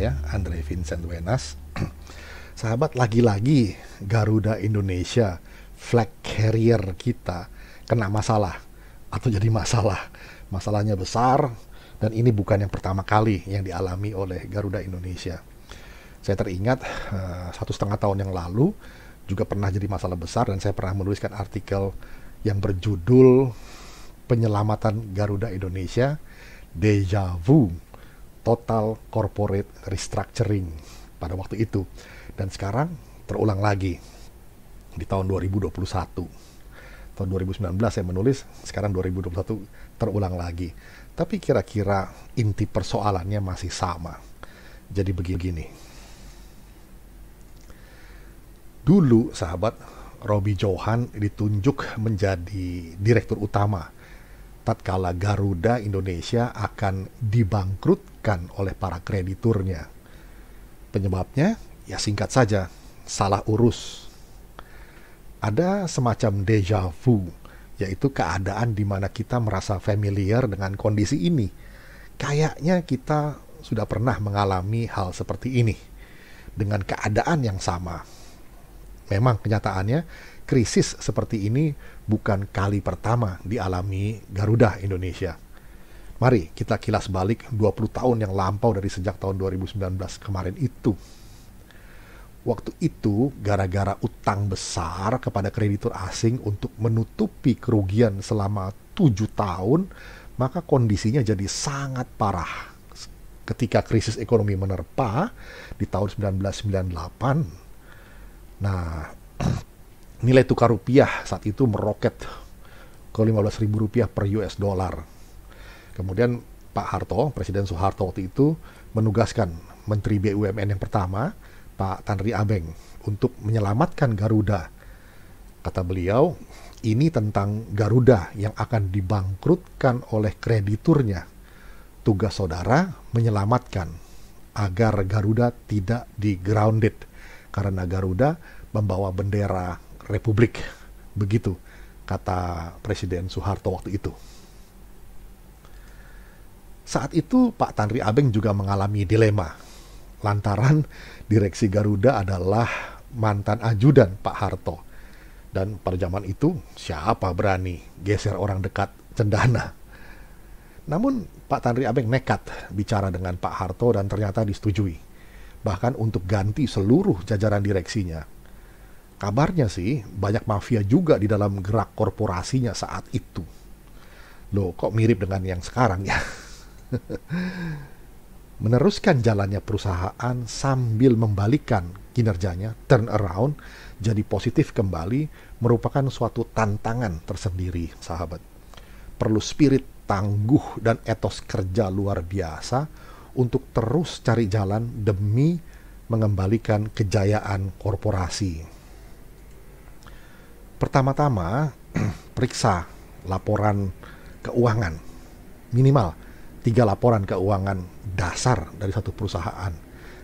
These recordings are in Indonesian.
saya, Andre Vincent Wenas. Sahabat, lagi-lagi Garuda Indonesia, flag carrier kita, kena masalah atau jadi masalah. Masalahnya besar, dan ini bukan yang pertama kali yang dialami oleh Garuda Indonesia. Saya teringat 1,5 tahun yang lalu juga pernah jadi masalah besar, dan saya pernah menuliskan artikel yang berjudul Penyelamatan Garuda Indonesia, Deja Vu, Total Corporate Restructuring pada waktu itu. Dan sekarang terulang lagi di tahun 2021. Tahun 2019 saya menulis, sekarang 2021 terulang lagi. Tapi kira-kira inti persoalannya masih sama. Jadi begini. Dulu sahabat, Roby Johan ditunjuk menjadi direktur utama tatkala Garuda Indonesia akan dibangkrutkan oleh para krediturnya. Penyebabnya, ya singkat saja, salah urus. Ada semacam deja vu, yaitu keadaan di mana kita merasa familiar dengan kondisi ini. Kayaknya kita sudah pernah mengalami hal seperti ini, dengan keadaan yang sama. Memang kenyataannya, krisis seperti ini bukan kali pertama dialami Garuda Indonesia. Mari kita kilas balik 20 tahun yang lampau dari sejak tahun 2019 kemarin itu. Waktu itu, gara-gara utang besar kepada kreditur asing untuk menutupi kerugian selama 7 tahun, maka kondisinya jadi sangat parah. Ketika krisis ekonomi menerpa di tahun 1998, nah, nilai tukar rupiah saat itu meroket ke Rp15.000 per US dollar. Kemudian Pak Harto, Presiden Soeharto waktu itu menugaskan Menteri BUMN yang pertama, Pak Tanri Abeng, untuk menyelamatkan Garuda. Kata beliau, ini tentang Garuda yang akan dibangkrutkan oleh krediturnya. Tugas saudara menyelamatkan agar Garuda tidak di-grounded, karena Garuda membawa bendera Republik. Begitu kata Presiden Soeharto waktu itu. Saat itu Pak Tanri Abeng juga mengalami dilema, lantaran direksi Garuda adalah mantan ajudan Pak Harto. Dan pada zaman itu, siapa berani geser orang dekat cendana? Namun Pak Tanri Abeng nekat bicara dengan Pak Harto dan ternyata disetujui. Bahkan untuk ganti seluruh jajaran direksinya. Kabarnya sih, banyak mafia juga di dalam gerak korporasinya saat itu. Loh, kok mirip dengan yang sekarang ya? Meneruskan jalannya perusahaan sambil membalikan kinerjanya, turn around, jadi positif kembali, merupakan suatu tantangan tersendiri, sahabat. Perlu spirit tangguh dan etos kerja luar biasa untuk terus cari jalan demi mengembalikan kejayaan korporasi. Pertama-tama, periksa laporan keuangan. Minimal 3 laporan keuangan dasar dari satu perusahaan.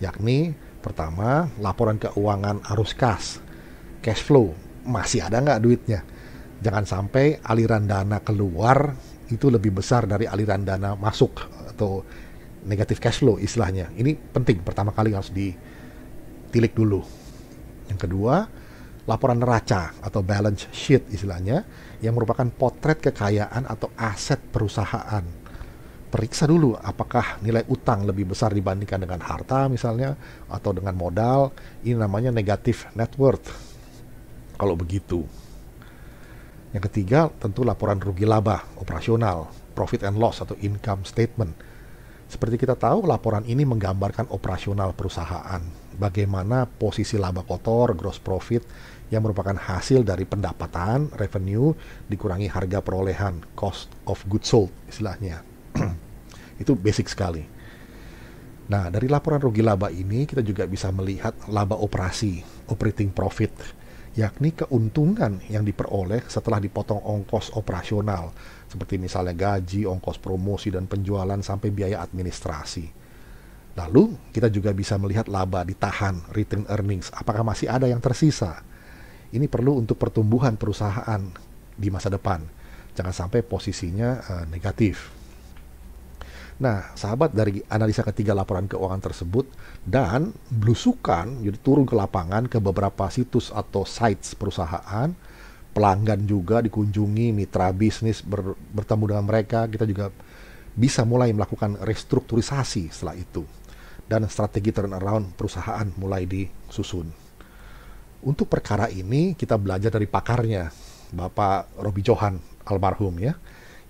Yakni, pertama, laporan keuangan arus kas, cash flow, masih ada nggak duitnya? Jangan sampai aliran dana keluar itu lebih besar dari aliran dana masuk, atau negatif cash flow istilahnya. Ini penting, pertama kali harus ditilik dulu. Yang kedua, laporan neraca atau balance sheet istilahnya, yang merupakan potret kekayaan atau aset perusahaan. Periksa dulu apakah nilai utang lebih besar dibandingkan dengan harta misalnya, atau dengan modal. Ini namanya negative net worth kalau begitu. Yang ketiga, tentu laporan rugi laba operasional, profit and loss atau income statement. Seperti kita tahu, laporan ini menggambarkan operasional perusahaan, bagaimana posisi laba kotor, gross profit, yang merupakan hasil dari pendapatan, revenue, dikurangi harga perolehan, cost of goods sold istilahnya. Itu basic sekali. Nah, dari laporan rugi laba ini, kita juga bisa melihat laba operasi, operating profit, yakni keuntungan yang diperoleh setelah dipotong ongkos operasional, seperti misalnya gaji, ongkos promosi dan penjualan, sampai biaya administrasi. Lalu, kita juga bisa melihat laba ditahan, retained earnings, apakah masih ada yang tersisa. Ini perlu untuk pertumbuhan perusahaan di masa depan. Jangan sampai posisinya negatif. Nah, sahabat, dari analisa ketiga laporan keuangan tersebut dan belusukan, jadi turun ke lapangan ke beberapa situs atau sites perusahaan, pelanggan juga dikunjungi, mitra bisnis bertemu dengan mereka, kita juga bisa mulai melakukan restrukturisasi setelah itu. Dan strategi turnaround perusahaan mulai disusun. Untuk perkara ini kita belajar dari pakarnya, Bapak Robi Johan almarhum ya,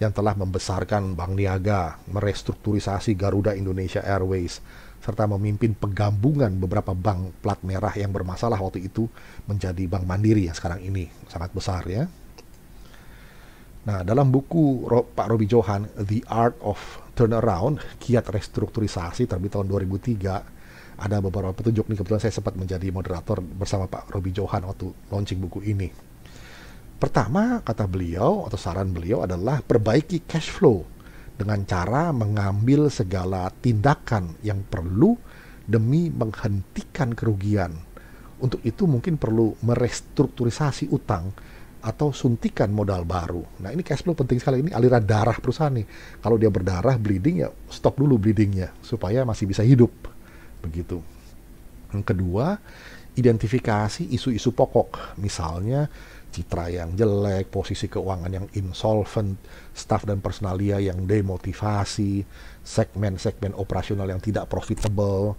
yang telah membesarkan Bank Niaga, merestrukturisasi Garuda Indonesia Airways, serta memimpin penggabungan beberapa bank plat merah yang bermasalah waktu itu menjadi Bank Mandiri yang sekarang ini sangat besar ya. Nah, dalam buku Pak Robi Johan, The Art of Turnaround, Kiat Restrukturisasi, terbit tahun 2003, ada beberapa petunjuk nih. Kebetulan saya sempat menjadi moderator bersama Pak Robi Johan waktu launching buku ini. Pertama, kata beliau atau saran beliau adalah perbaiki cash flow dengan cara mengambil segala tindakan yang perlu demi menghentikan kerugian. Untuk itu mungkin perlu merestrukturisasi utang atau suntikan modal baru. Nah, ini cash flow penting sekali, ini aliran darah perusahaan nih. Kalau dia berdarah, bleeding, ya stop dulu bleedingnya supaya masih bisa hidup. Begitu. Yang kedua, identifikasi isu-isu pokok, misalnya citra yang jelek, posisi keuangan yang insolvent, staf dan personalia yang demotivasi, segmen-segmen operasional yang tidak profitable.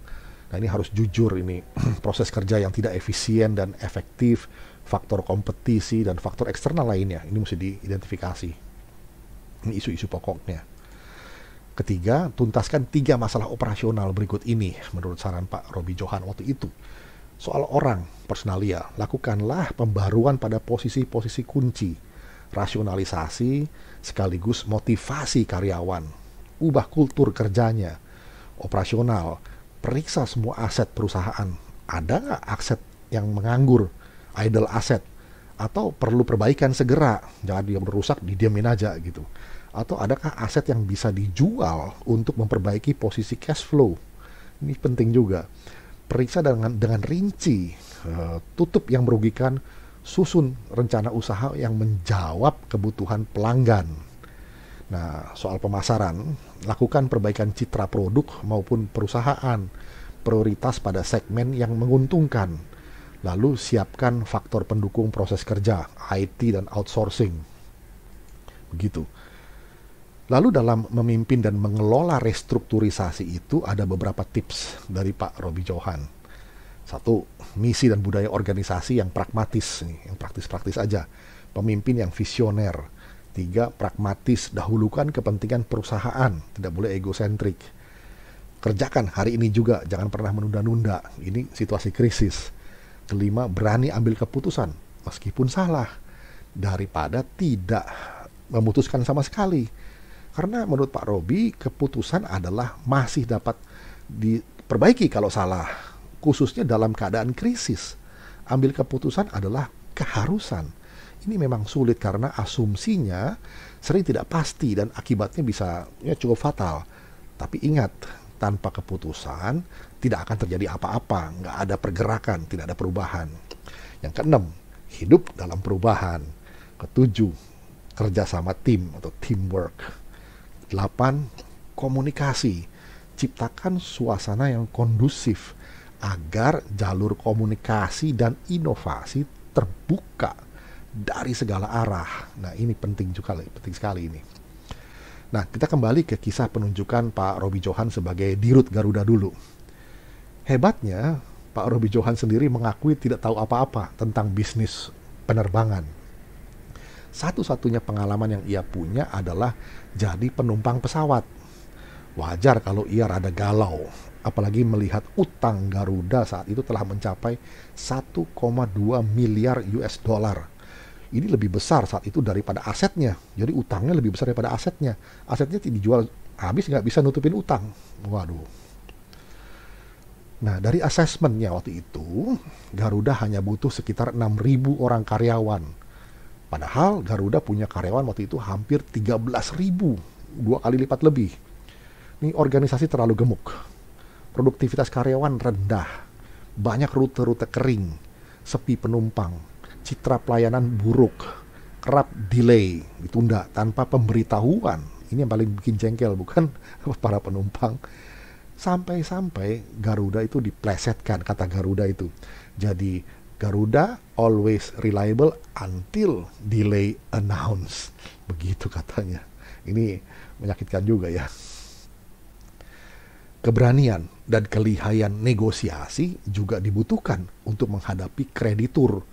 Nah, ini harus jujur ini, proses kerja yang tidak efisien dan efektif, faktor kompetisi dan faktor eksternal lainnya. Ini mesti diidentifikasi. Ini isu-isu pokoknya. Ketiga, tuntaskan 3 masalah operasional berikut ini menurut saran Pak Robi Johan waktu itu. Soal orang, personalia, lakukanlah pembaruan pada posisi-posisi kunci, rasionalisasi sekaligus motivasi karyawan, ubah kultur kerjanya, operasional, periksa semua aset perusahaan, ada nggak aset yang menganggur, idle asset, atau perlu perbaikan segera, jangan dia merusak, didiamin aja gitu. Atau adakah aset yang bisa dijual untuk memperbaiki posisi cash flow, ini penting juga. Periksa dengan rinci, tutup yang merugikan, susun rencana usaha yang menjawab kebutuhan pelanggan. Nah, soal pemasaran, lakukan perbaikan citra produk maupun perusahaan, prioritas pada segmen yang menguntungkan. Lalu siapkan faktor pendukung proses kerja, IT dan outsourcing. Begitu. Lalu dalam memimpin dan mengelola restrukturisasi itu ada beberapa tips dari Pak Robi Johan. 1, misi dan budaya organisasi yang pragmatis, yang praktis-praktis aja. Pemimpin yang visioner. 3, pragmatis, dahulukan kepentingan perusahaan, tidak boleh egosentrik. Kerjakan hari ini juga, jangan pernah menunda-nunda. Ini situasi krisis. 5, berani ambil keputusan meskipun salah daripada tidak memutuskan sama sekali. Karena menurut Pak Robi, keputusan adalah masih dapat diperbaiki kalau salah, khususnya dalam keadaan krisis. Ambil keputusan adalah keharusan. Ini memang sulit karena asumsinya sering tidak pasti dan akibatnya bisa cukup fatal. Tapi ingat, tanpa keputusan tidak akan terjadi apa-apa, nggak ada pergerakan, tidak ada perubahan. Yang keenam, hidup dalam perubahan. Ketujuh, kerja sama tim atau teamwork. 8, komunikasi. Ciptakan suasana yang kondusif agar jalur komunikasi dan inovasi terbuka dari segala arah. Nah, ini penting sekali ini. Nah, kita kembali ke kisah penunjukan Pak Robi Johan sebagai Dirut Garuda dulu. Hebatnya, Pak Robi Johan sendiri mengakui tidak tahu apa-apa tentang bisnis penerbangan. Satu-satunya pengalaman yang ia punya adalah jadi penumpang pesawat. Wajar kalau ia rada galau, apalagi melihat utang Garuda saat itu telah mencapai 1,2 miliar US dollar. Ini lebih besar saat itu daripada asetnya. Jadi utangnya lebih besar daripada asetnya. Asetnya dijual habis, nggak bisa nutupin utang. Waduh. Nah, dari asesmennya waktu itu, Garuda hanya butuh sekitar 6.000 orang karyawan. Padahal Garuda punya karyawan waktu itu hampir 13.000, 2 kali lipat lebih. Ini organisasi terlalu gemuk. Produktivitas karyawan rendah. Banyak rute-rute kering, sepi penumpang, citra pelayanan buruk, kerap delay, ditunda tanpa pemberitahuan. Ini yang paling bikin jengkel, bukan para penumpang. Sampai-sampai Garuda itu diplesetkan kata Garuda itu. Jadi Garuda always reliable until delay announced. Begitu katanya. Ini menyakitkan juga ya. Keberanian dan kelihayan negosiasi juga dibutuhkan untuk menghadapi kreditur.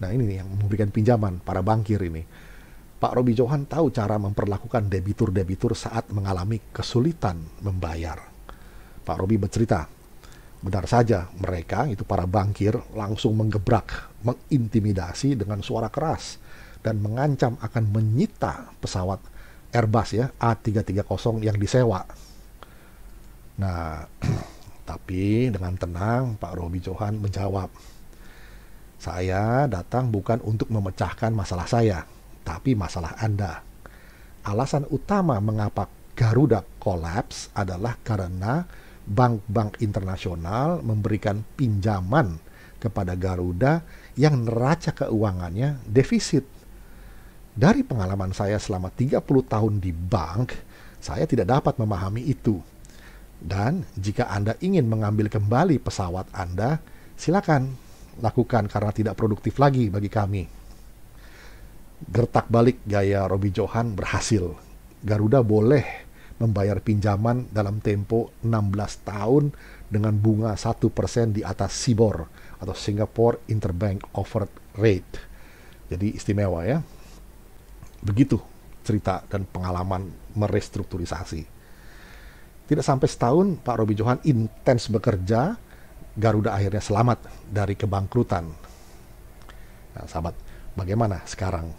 Nah ini nih yang memberikan pinjaman, para bankir ini. Pak Roby Johan tahu cara memperlakukan debitur-debitur saat mengalami kesulitan membayar. Pak Roby bercerita, benar saja mereka, itu para bankir, langsung menggebrak, mengintimidasi dengan suara keras, dan mengancam akan menyita pesawat Airbus ya, A330 yang disewa. Nah, tapi dengan tenang Pak Roby Johan menjawab, saya datang bukan untuk memecahkan masalah saya, tapi masalah Anda. Alasan utama mengapa Garuda kolaps adalah karena bank-bank internasional memberikan pinjaman kepada Garuda yang neraca keuangannya defisit. Dari pengalaman saya selama 30 tahun di bank, saya tidak dapat memahami itu. Dan jika Anda ingin mengambil kembali pesawat Anda, silakan lakukan karena tidak produktif lagi bagi kami. Gertak balik gaya Roby Johan berhasil. Garuda boleh membayar pinjaman dalam tempo 16 tahun dengan bunga 1% di atas SIBOR atau Singapore Interbank Offered Rate. Jadi istimewa ya. Begitu cerita dan pengalaman merestrukturisasi. Tidak sampai setahun Pak Roby Johan intens bekerja, Garuda akhirnya selamat dari kebangkrutan. Nah, sahabat, bagaimana sekarang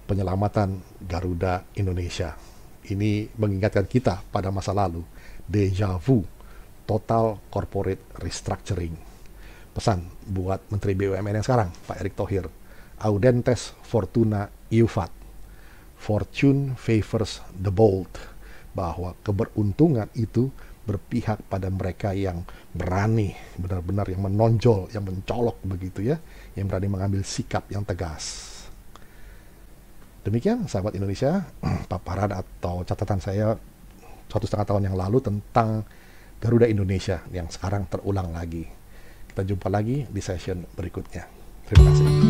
penyelamatan Garuda Indonesia? Ini mengingatkan kita pada masa lalu, déjà vu, total corporate restructuring. Pesan buat Menteri BUMN yang sekarang, Pak Erick Thohir, Audentes Fortuna Iufat, Fortune favors the bold, bahwa keberuntungan itu berpihak pada mereka yang berani, benar-benar yang menonjol, yang mencolok begitu ya, yang berani mengambil sikap yang tegas. Demikian sahabat Indonesia, paparan atau catatan saya 1,5 tahun yang lalu tentang Garuda Indonesia yang sekarang terulang lagi. Kita jumpa lagi di session berikutnya. Terima kasih.